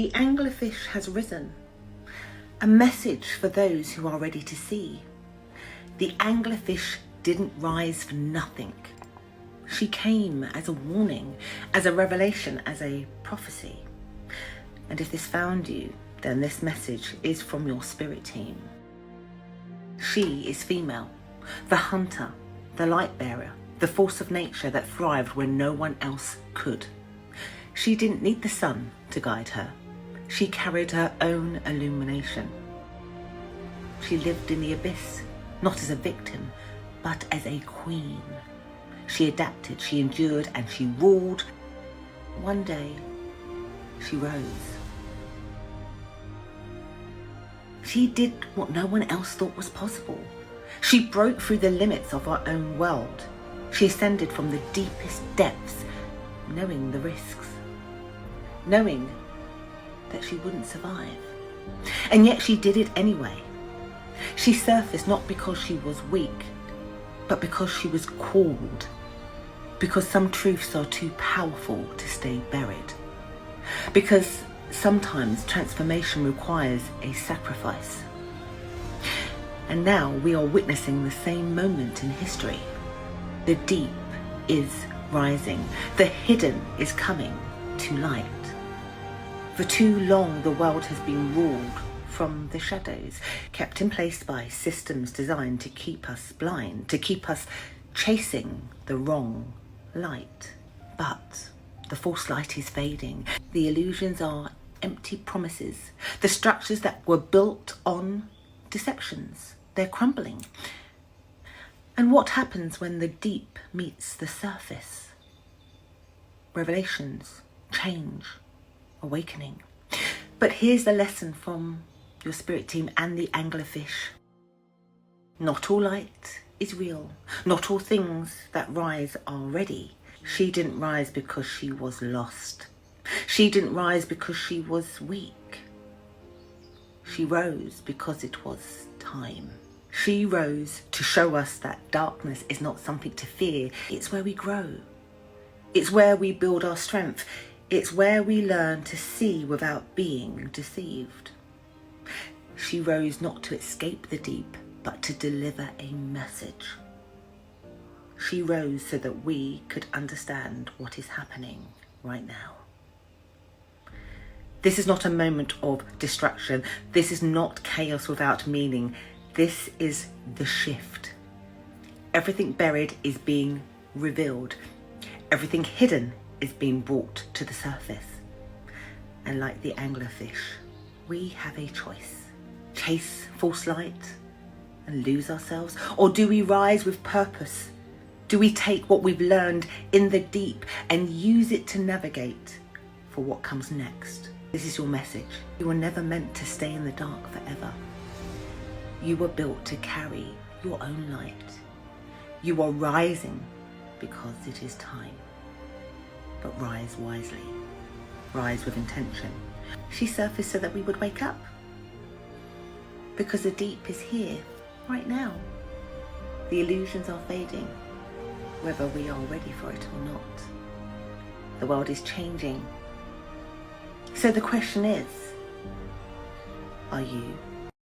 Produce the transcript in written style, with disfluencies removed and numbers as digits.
The anglerfish has risen, a message for those who are ready to see. The anglerfish didn't rise for nothing. She came as a warning, as a revelation, as a prophecy. And if this found you, then this message is from your spirit team. She is female, the hunter, the light bearer, the force of nature that thrived when no one else could. She didn't need the sun to guide her. She carried her own illumination. She lived in the abyss, not as a victim, but as a queen. She adapted, she endured, and she ruled. One day, she rose. She did what no one else thought was possible. She broke through the limits of her own world. She ascended from the deepest depths, knowing the risks, knowing that she wouldn't survive. And yet she did it anyway. She surfaced not because she was weak, but because she was called. Because some truths are too powerful to stay buried. Because sometimes transformation requires a sacrifice. And now we are witnessing the same moment in history. The deep is rising. The hidden is coming to light. For too long, the world has been ruled from the shadows, kept in place by systems designed to keep us blind, to keep us chasing the wrong light. But the false light is fading. The illusions are empty promises. The structures that were built on deceptions, they're crumbling. And what happens when the deep meets the surface? Revelations, change, awakening. But here's the lesson from your spirit team and the anglerfish. Not all light is real. Not all things that rise are ready. She didn't rise because she was lost. She didn't rise because she was weak. She rose because it was time. She rose to show us that darkness is not something to fear. It's where we grow. It's where we build our strength. It's where we learn to see without being deceived. She rose not to escape the deep, but to deliver a message. She rose so that we could understand what is happening right now. This is not a moment of destruction. This is not chaos without meaning. This is the shift. Everything buried is being revealed. Everything hidden is being brought to the surface. And like the anglerfish, we have a choice. Chase false light and lose ourselves? Or do we rise with purpose? Do we take what we've learned in the deep and use it to navigate for what comes next? This is your message. You were never meant to stay in the dark forever. You were built to carry your own light. You are rising because it is time. But rise wisely. Rise with intention. She surfaced so that we would wake up. Because the deep is here, right now. The illusions are fading, whether we are ready for it or not. The world is changing. So the question is, are you